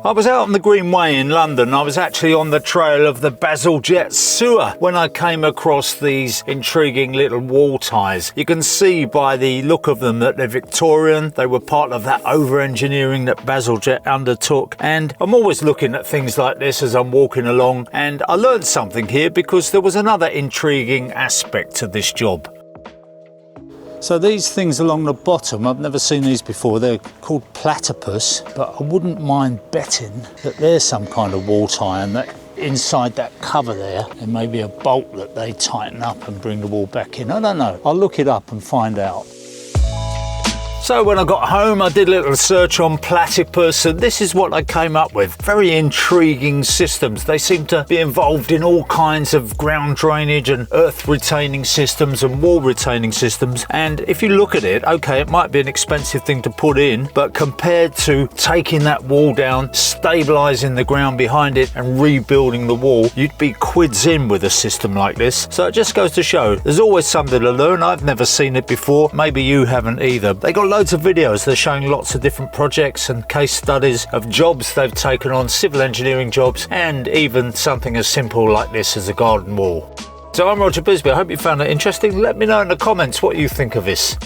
I was out on the Greenway in London. I was actually on the trail of the Bazalgette sewer when I came across these intriguing little wall ties. You can see by the look of them that they're Victorian. They were part of that over-engineering that Bazalgette undertook. And I'm always looking at things like this as I'm walking along. And I learned something here because there was another intriguing aspect to this job. So these things along the bottom, I've never seen these before. They're called Platipus, but I wouldn't mind betting that there's some kind of wall tie and that inside that cover there may be a bolt that they tighten up and bring the wall back in. I don't know. I'll look it up and find out. So when I got home, I did a little search on Platipus, and this is what I came up with. Very intriguing systems. They seem to be involved in all kinds of ground drainage and earth retaining systems and wall retaining systems. And if you look at it, okay, it might be an expensive thing to put in, but compared to taking that wall down, stabilizing the ground behind it and rebuilding the wall, you'd be quids in with a system like this. So it just goes to show there's always something to learn. I've never seen it before. Maybe you haven't either. They got loads of videos. They're showing lots of different projects and case studies of jobs they've taken on, civil engineering jobs, and even something as simple like this as a garden wall. So I'm Roger Bisbee. I hope you found it interesting. Let me know in the comments what you think of this.